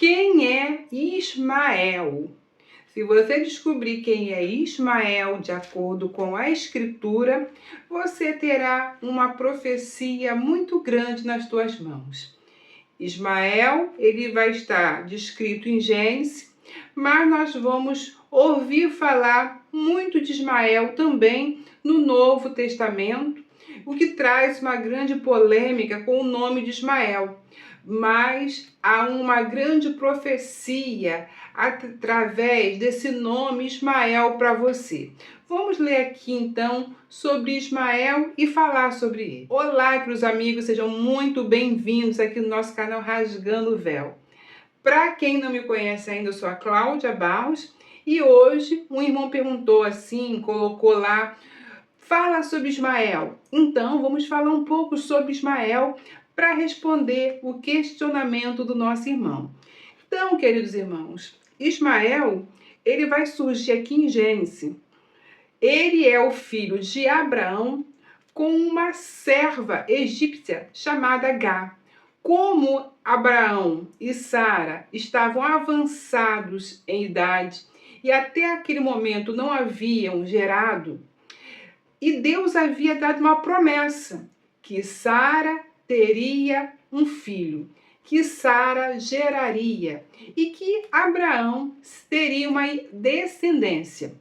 Quem é Ismael? Se você descobrir quem é Ismael de acordo com a Escritura, você terá uma profecia muito grande nas suas mãos. Ismael, ele vai estar descrito em Gênesis, mas nós vamos ouvir falar muito de Ismael também no Novo Testamento, o que traz uma grande polêmica com o nome de Ismael. Mas há uma grande profecia através desse nome Ismael para você. Vamos ler aqui então sobre Ismael e falar sobre ele. Olá para os amigos, sejam muito bem-vindos aqui no nosso canal Rasgando o Véu. Para quem não me conhece ainda, eu sou a Cláudia Barros e hoje um irmão perguntou assim, colocou lá, fala sobre Ismael. Então vamos falar um pouco sobre Ismael para responder o questionamento do nosso irmão. Então, queridos irmãos, Ismael, ele vai surgir aqui em Gênesis. Ele é o filho de Abraão com uma serva egípcia chamada Agá. Como Abraão e Sara estavam avançados em idade e até aquele momento não haviam gerado, e Deus havia dado uma promessa que Sara teria um filho, que Sara geraria e que Abraão teria uma descendência.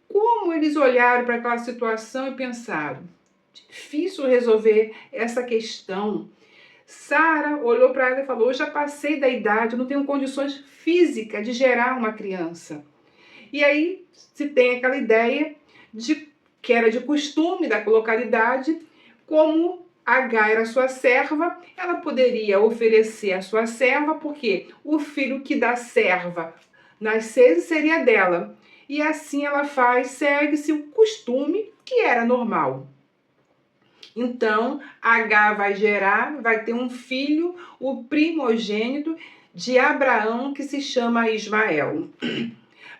Como eles olharam para aquela situação e pensaram, difícil resolver essa questão. Sara olhou para ela e falou, eu já passei da idade, eu não tenho condições físicas de gerar uma criança. E aí se tem aquela ideia de que era de costume da localidade, como Agá era sua serva, ela poderia oferecer a sua serva, porque o filho que da serva nascesse seria dela. E assim ela faz, segue-se o costume que era normal. Então, Agá vai gerar, vai ter um filho, o primogênito de Abraão, que se chama Ismael.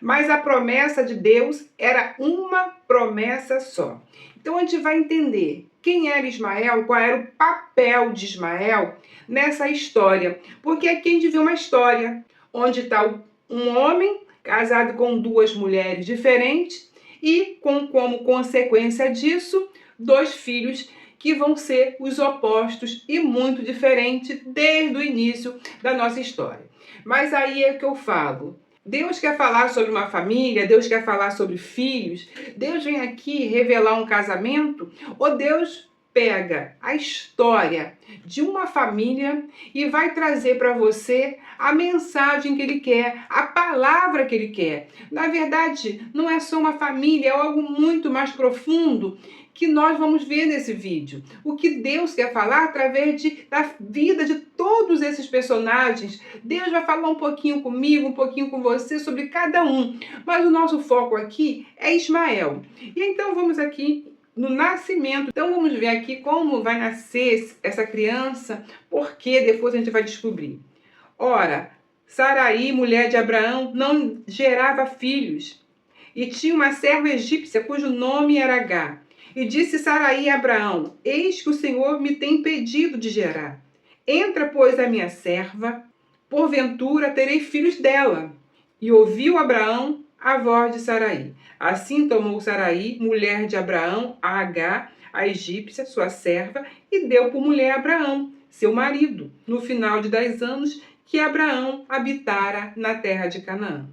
Mas a promessa de Deus era uma promessa só. Então a gente vai entender quem era Ismael, qual era o papel de Ismael nessa história. Porque aqui a gente vê uma história onde está um homem casado com duas mulheres diferentes e como consequência disso, dois filhos que vão ser os opostos e muito diferentes desde o início da nossa história. Mas aí é que eu falo. Deus quer falar sobre uma família, Deus quer falar sobre filhos, Deus vem aqui revelar um casamento, ou Deus pega a história de uma família e vai trazer para você a mensagem que Ele quer, a palavra que Ele quer. Na verdade, não é só uma família, é algo muito mais profundo que nós vamos ver nesse vídeo. O que Deus quer falar através da vida de todos esses personagens. Deus vai falar um pouquinho comigo, um pouquinho com você sobre cada um. Mas o nosso foco aqui é Ismael. E então vamos aqui no nascimento. Então vamos ver aqui como vai nascer essa criança, porque depois a gente vai descobrir. Ora, Saraí, mulher de Abraão, não gerava filhos. E tinha uma serva egípcia cujo nome era Agá. E disse Saraí a Abraão, eis que o Senhor me tem impedido de gerar. Entra, pois, a minha serva, porventura terei filhos dela. E ouviu Abraão a voz de Saraí. Assim tomou Saraí, mulher de Abraão, a Agá, a egípcia, sua serva, e deu por mulher a Abraão, seu marido, no final de 10 anos que Abraão habitara na terra de Canaã.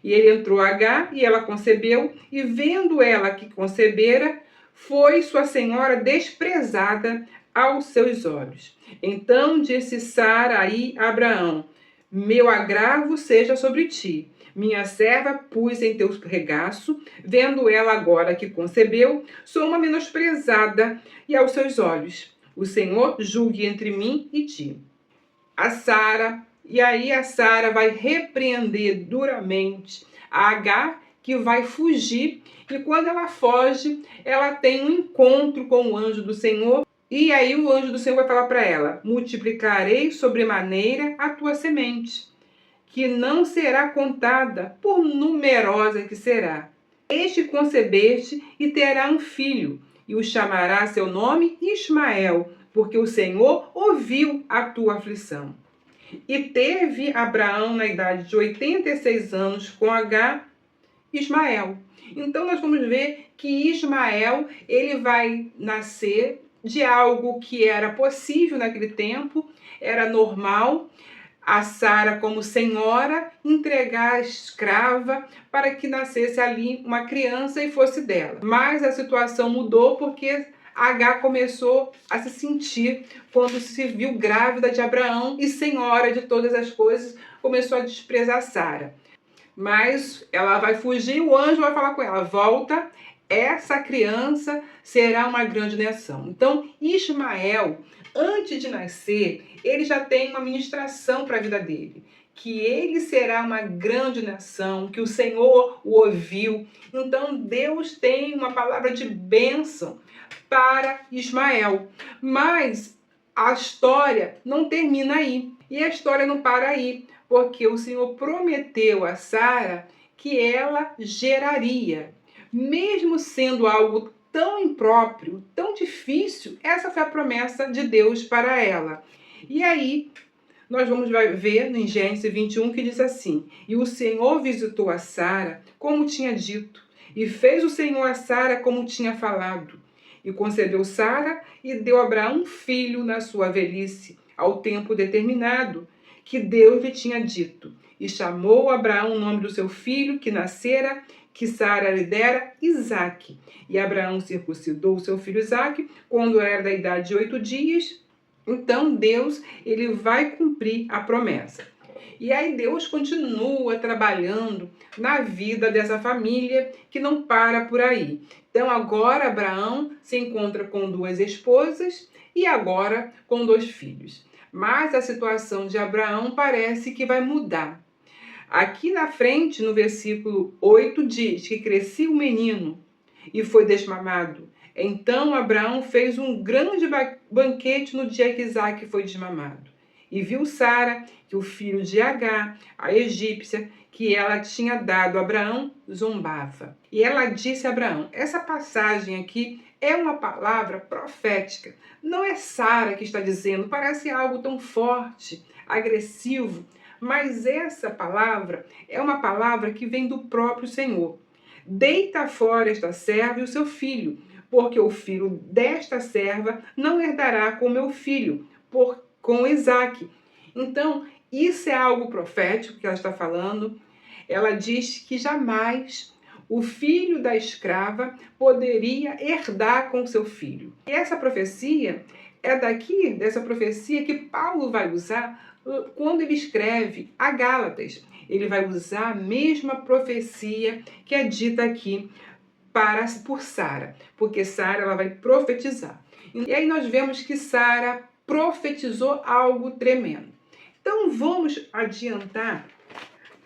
E ele entrou a Agá, e ela concebeu, e vendo ela que concebera, foi sua senhora desprezada aos seus olhos. Então disse Saraí a Abraão, meu agravo seja sobre ti. Minha serva pus em teu regaço, vendo ela agora que concebeu, sou uma menosprezada e aos seus olhos. O Senhor julgue entre mim e ti. E aí a Sara vai repreender duramente a Agá, que vai fugir, e quando ela foge, ela tem um encontro com o anjo do Senhor, e aí o anjo do Senhor vai falar para ela, multiplicarei sobremaneira a tua semente, que não será contada, por numerosa que será. Este concebeste e terá um filho, e o chamará seu nome Ismael, porque o Senhor ouviu a tua aflição. E teve Abraão, na idade de 86 anos, com H, Ismael. Então nós vamos ver que Ismael, ele vai nascer de algo que era possível naquele tempo, era normal, a Sara, como senhora, entregar a escrava para que nascesse ali uma criança e fosse dela. Mas a situação mudou porque Agar começou a se sentir, quando se viu grávida de Abraão e senhora de todas as coisas, começou a desprezar Sara. Mas ela vai fugir, o anjo vai falar com ela: volta, essa criança será uma grande nação. Então, Ismael, antes de nascer, ele já tem uma ministração para a vida dele, que ele será uma grande nação, que o Senhor o ouviu. Então, Deus tem uma palavra de bênção para Ismael. Mas a história não termina aí. E a história não para aí, porque o Senhor prometeu a Sara que ela geraria. Mesmo sendo algo tão impróprio, tão difícil, essa foi a promessa de Deus para ela. E aí, nós vamos ver em Gênesis 21 que diz assim: e o Senhor visitou a Sara como tinha dito, e fez o Senhor a Sara como tinha falado. E concedeu Sara e deu a Abraão um filho na sua velhice, ao tempo determinado, que Deus lhe tinha dito. E chamou Abraão o nome do seu filho, que nascera, que Sara lhe dera, Isaque. E Abraão circuncidou o seu filho Isaque, quando era da idade de 8 dias. Então Deus, ele vai cumprir a promessa. E aí Deus continua trabalhando na vida dessa família, que não para por aí. Então agora Abraão se encontra com 2 esposas e agora com 2 filhos. Mas a situação de Abraão parece que vai mudar. Aqui na frente, no versículo 8, diz que crescia o menino e foi desmamado. Então Abraão fez um grande banquete no dia que Isaque foi desmamado. E viu Sara, que o filho de Agar, a egípcia, que ela tinha dado a Abraão, zombava. E ela disse a Abraão: essa passagem aqui é uma palavra profética. Não é Sara que está dizendo, parece algo tão forte, agressivo, mas essa palavra é uma palavra que vem do próprio Senhor. Deita fora esta serva e o seu filho, porque o filho desta serva não herdará com meu filho, com Isaque. Então, isso é algo profético que ela está falando. Ela diz que jamais o filho da escrava poderia herdar com seu filho. E essa profecia é dessa profecia que Paulo vai usar quando ele escreve a Gálatas. Ele vai usar a mesma profecia que é dita aqui por Sara, porque Sara ela vai profetizar. E aí nós vemos que Sara profetizou algo tremendo. Então vamos adiantar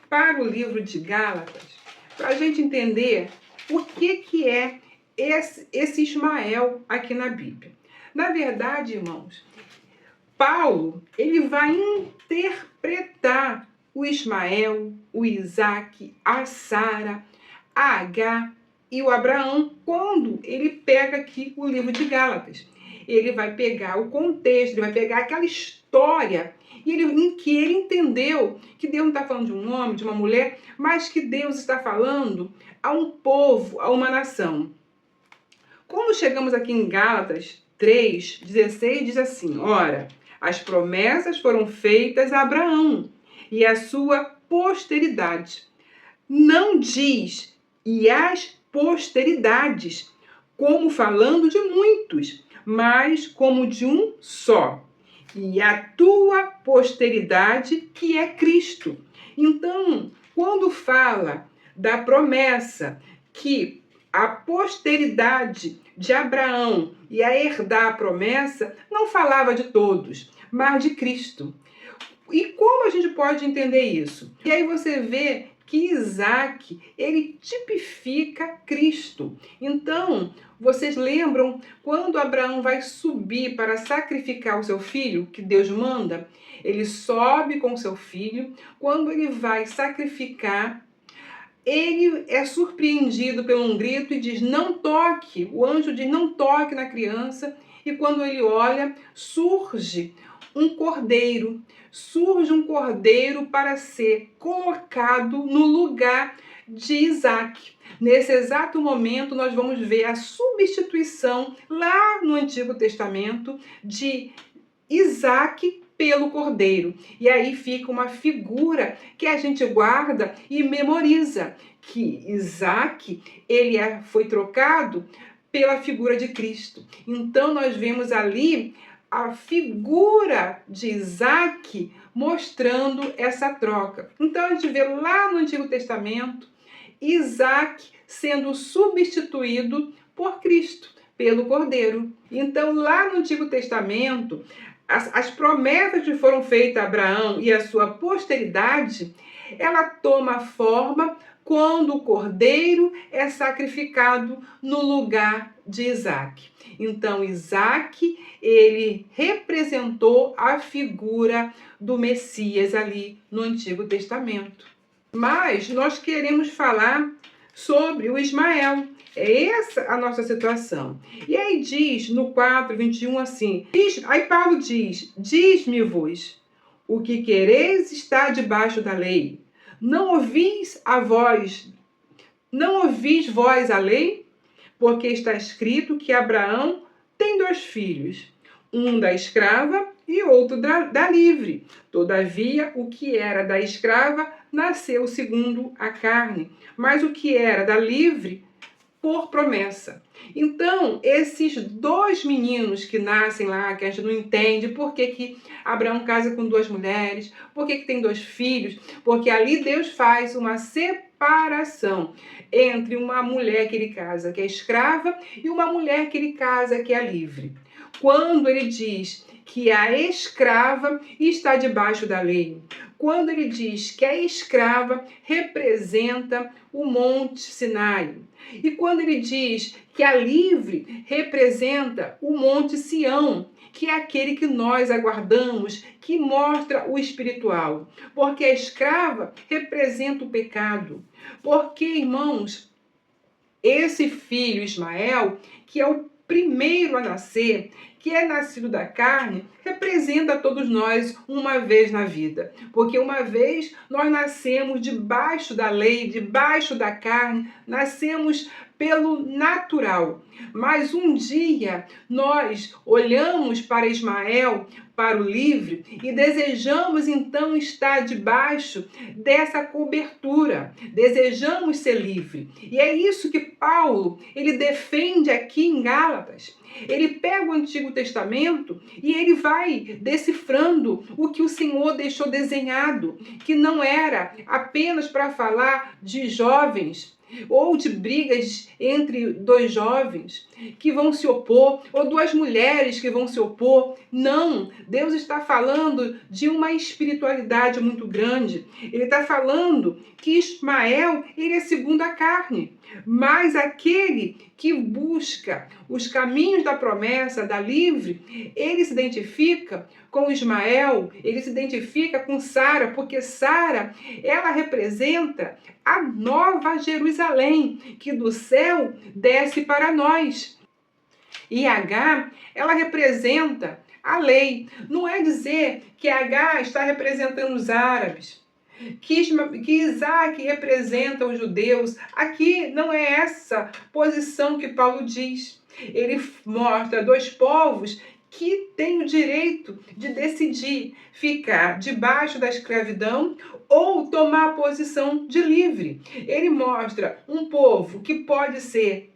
para o livro de Gálatas, para a gente entender o que é esse Ismael aqui na Bíblia. Na verdade, irmãos, Paulo ele vai interpretar o Ismael, o Isaque, a Sara, a Agar e o Abraão quando ele pega aqui o livro de Gálatas. Ele vai pegar o contexto, ele vai pegar aquela história em que ele entendeu que Deus não está falando de um homem, de uma mulher, mas que Deus está falando a um povo, a uma nação. Quando chegamos aqui em Gálatas 3:16, diz assim: ora, as promessas foram feitas a Abraão e a sua posteridade. Não diz e as posteridades, como falando de muitos, mas como de um só, e a tua posteridade, que é Cristo. Então, quando fala da promessa que a posteridade de Abraão ia herdar a promessa, não falava de todos, mas de Cristo. E como a gente pode entender isso? E aí você vê que Isaque, ele tipifica Cristo. Então, vocês lembram quando Abraão vai subir para sacrificar o seu filho, que Deus manda? Ele sobe com o seu filho. Quando ele vai sacrificar, ele é surpreendido por um grito e diz: não toque. O anjo diz: não toque na criança. E quando ele olha, surge um cordeiro. Surge um cordeiro para ser colocado no lugar de Isaac. Nesse exato momento, nós vamos ver a substituição lá no Antigo Testamento de Isaac pelo cordeiro. E aí fica uma figura que a gente guarda e memoriza, que Isaac foi trocado pela figura de Cristo. Então nós vemos ali a figura de Isaac mostrando essa troca. Então a gente vê lá no Antigo Testamento Isaac sendo substituído por Cristo, pelo Cordeiro. Então lá no Antigo Testamento, as promessas que foram feitas a Abraão e a sua posteridade, ela toma forma quando o cordeiro é sacrificado no lugar de Isaac. Então, Isaac, ele representou a figura do Messias ali no Antigo Testamento. Mas nós queremos falar sobre o Ismael. É essa a nossa situação. E aí diz no 4:21 assim, aí Paulo diz, diz-me-vos, o que quereis está debaixo da lei. Não ouvis vós a lei? Porque está escrito que Abraão tem 2 filhos, um da escrava e outro da livre. Todavia, o que era da escrava nasceu segundo a carne, mas o que era da livre, por promessa. Então, esses 2 meninos que nascem lá, que a gente não entende por que Abraão casa com 2 mulheres, por que tem 2 filhos, porque ali Deus faz uma separação entre uma mulher que ele casa, que é escrava, e uma mulher que ele casa, que é livre. Quando ele diz que a escrava está debaixo da lei, quando ele diz que a escrava representa o Monte Sinai, e quando ele diz que a livre representa o Monte Sião, que é aquele que nós aguardamos, que mostra o espiritual, porque a escrava representa o pecado. Porque, irmãos, esse filho Ismael, que é o primeiro a nascer, que é nascido da carne, representa todos nós uma vez na vida. Porque uma vez nós nascemos debaixo da lei, debaixo da carne, nascemos pelo natural. Mas um dia nós olhamos para Ismael, para o livre, e desejamos então estar debaixo dessa cobertura. Desejamos ser livre. E é isso que Paulo, ele defende aqui em Gálatas. Ele pega o Antigo Testamento e ele vai decifrando o que o Senhor deixou desenhado, que não era apenas para falar de jovens, ou de brigas entre 2 jovens que vão se opor, ou 2 mulheres que vão se opor. Não, Deus está falando de uma espiritualidade muito grande. Ele está falando que Ismael, ele é segundo a carne, mas aquele que busca os caminhos da promessa, da livre, ele se identifica com Ismael, ele se identifica com Sara, porque Sara, ela representa a nova Jerusalém, que do céu desce para nós. E Agar, ela representa a lei. Não é dizer que Agar está representando os árabes, que Isaac representa os judeus. Aqui não é essa posição que Paulo diz. Ele mostra 2 povos que têm o direito de decidir ficar debaixo da escravidão ou tomar a posição de livre. Ele mostra um povo que pode ser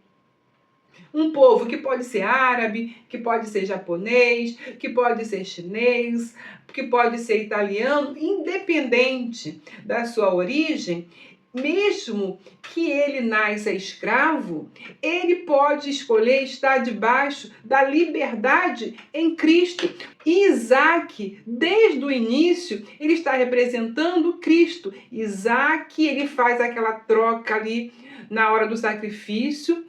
árabe, que pode ser japonês, que pode ser chinês, que pode ser italiano, independente da sua origem. Mesmo que ele nasça escravo, ele pode escolher estar debaixo da liberdade em Cristo. E Isaac, desde o início, ele está representando Cristo. Isaac, ele faz aquela troca ali na hora do sacrifício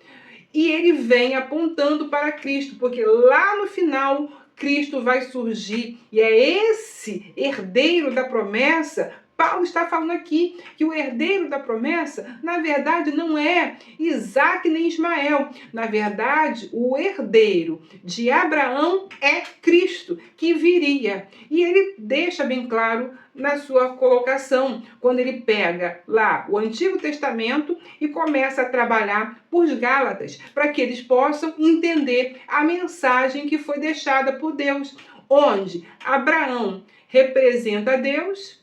e ele vem apontando para Cristo, porque lá no final Cristo vai surgir e é esse herdeiro da promessa Paulo está falando aqui que o herdeiro da promessa, na verdade, não é Isaac nem Ismael. Na verdade, o herdeiro de Abraão é Cristo, que viria. E ele deixa bem claro na sua colocação, quando ele pega lá o Antigo Testamento e começa a trabalhar por Gálatas, para que eles possam entender a mensagem que foi deixada por Deus, onde Abraão representa Deus.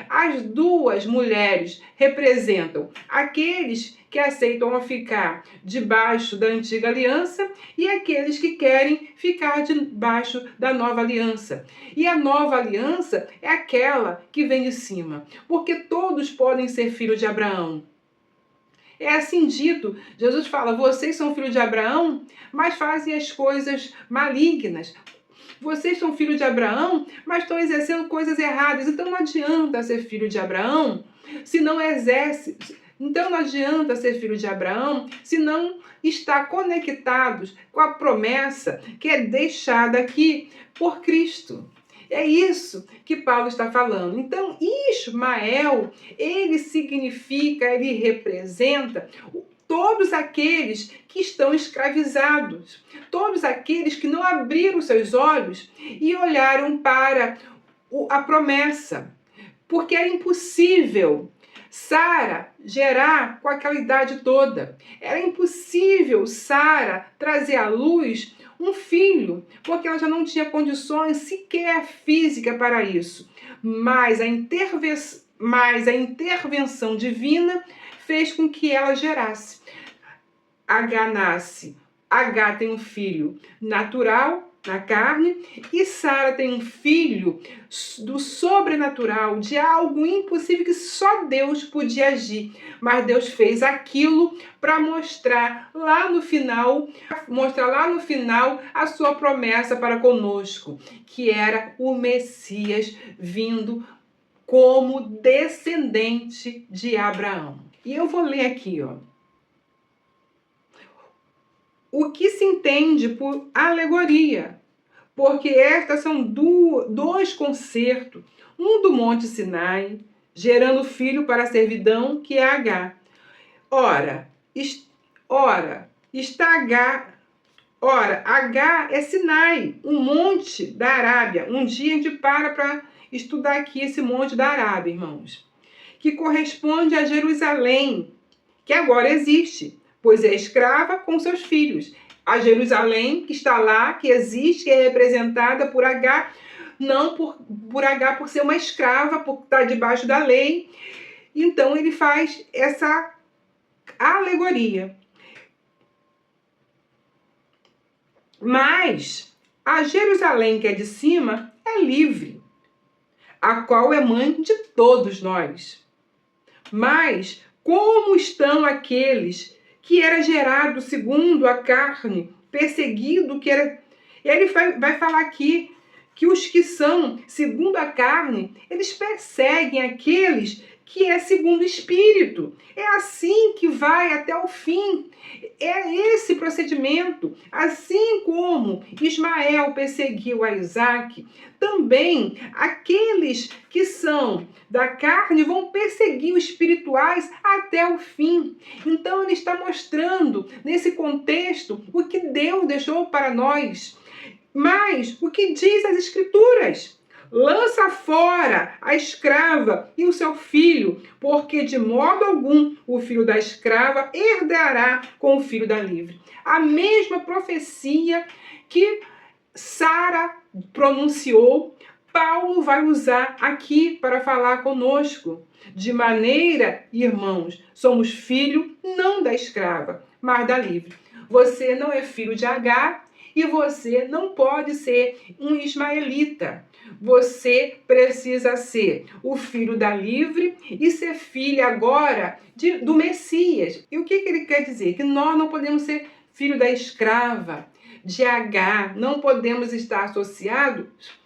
As duas mulheres representam aqueles que aceitam ficar debaixo da antiga aliança e aqueles que querem ficar debaixo da nova aliança. E a nova aliança é aquela que vem de cima, porque todos podem ser filhos de Abraão. É assim dito, Jesus fala, vocês são filhos de Abraão, mas fazem as coisas malignas. Vocês são filhos de Abraão, mas estão exercendo coisas erradas. Então não adianta ser filho de Abraão se não exerce. Então não adianta ser filho de Abraão se não está conectados com a promessa que é deixada aqui por Cristo. É isso que Paulo está falando. Então, Ismael, ele significa, ele representa todos aqueles que estão escravizados, todos aqueles que não abriram seus olhos e olharam para a promessa, porque era impossível Sara gerar com aquela idade toda. Era impossível Sara trazer à luz um filho, porque ela já não tinha condições sequer física para isso. Mas a intervenção divina fez com que ela gerasse. H nasce. H tem um filho natural, na carne, e Sara tem um filho do sobrenatural, de algo impossível que só Deus podia agir. Mas Deus fez aquilo para mostrar lá no final a sua promessa para conosco, que era o Messias vindo como descendente de Abraão. E eu vou ler aqui, ó. O que se entende por alegoria, porque estas são dois concertos, um do Monte Sinai, gerando filho para a servidão, que é H. Ora, H é Sinai, um monte da Arábia. Um dia a gente para estudar aqui esse monte da Arábia, irmãos, que corresponde a Jerusalém, que agora existe, pois é escrava com seus filhos. A Jerusalém, que está lá, que existe, que é representada por H, não por H por ser uma escrava, por estar debaixo da lei. Então ele faz essa alegoria. Mas a Jerusalém que é de cima é livre, a qual é mãe de todos nós. Mas como estão aqueles que era gerado segundo a carne, perseguido, que era... Ele vai falar aqui que os que são segundo a carne, eles perseguem aqueles que é segundo o Espírito. É assim que vai até o fim. É esse procedimento. Assim como Ismael perseguiu a Isaac, também aqueles que são da carne vão perseguir os espirituais até o fim. Então ele está mostrando nesse contexto o que Deus deixou para nós. Mas o que diz as Escrituras? Lança fora a escrava e o seu filho, porque de modo algum o filho da escrava herdará com o filho da livre. A mesma profecia que Sara pronunciou, Paulo vai usar aqui para falar conosco. De maneira, irmãos, somos filho não da escrava, mas da livre. Você não é filho de Agar e você não pode ser um ismaelita. Você precisa ser o filho da livre e ser filho agora do Messias. E o que ele quer dizer? Que nós não podemos ser filho da escrava, de Agar. Não podemos estar associados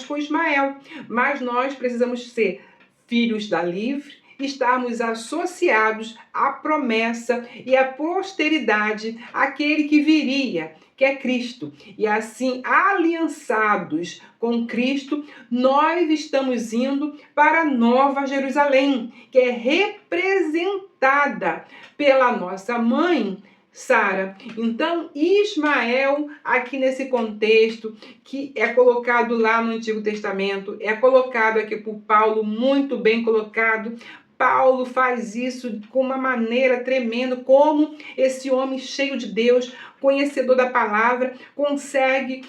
com Ismael. Mas nós precisamos ser filhos da livre, estarmos associados à promessa e à posteridade, aquele que viria, que é Cristo. E assim, aliançados com Cristo, nós estamos indo para a Nova Jerusalém, que é representada pela nossa mãe, Sara. Então, Ismael, aqui nesse contexto, que é colocado lá no Antigo Testamento, é colocado aqui por Paulo, muito bem colocado. Paulo faz isso com uma maneira tremenda, como esse homem cheio de Deus, conhecedor da palavra, consegue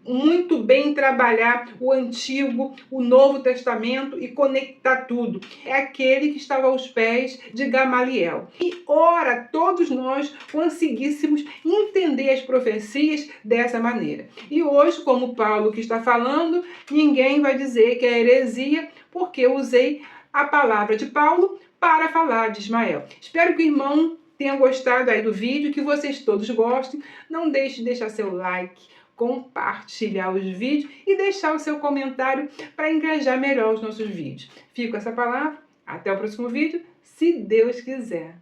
muito bem trabalhar o Antigo, o Novo Testamento e conectar tudo. É aquele que estava aos pés de Gamaliel. E ora, todos nós conseguíssemos entender as profecias dessa maneira. E hoje, como Paulo que está falando, ninguém vai dizer que é heresia, porque eu usei a palavra de Paulo para falar de Ismael. Espero que o irmão tenha gostado aí do vídeo, que vocês todos gostem. Não deixe de deixar seu like, compartilhar os vídeos e deixar o seu comentário para engajar melhor os nossos vídeos. Fico com essa palavra, até o próximo vídeo, se Deus quiser.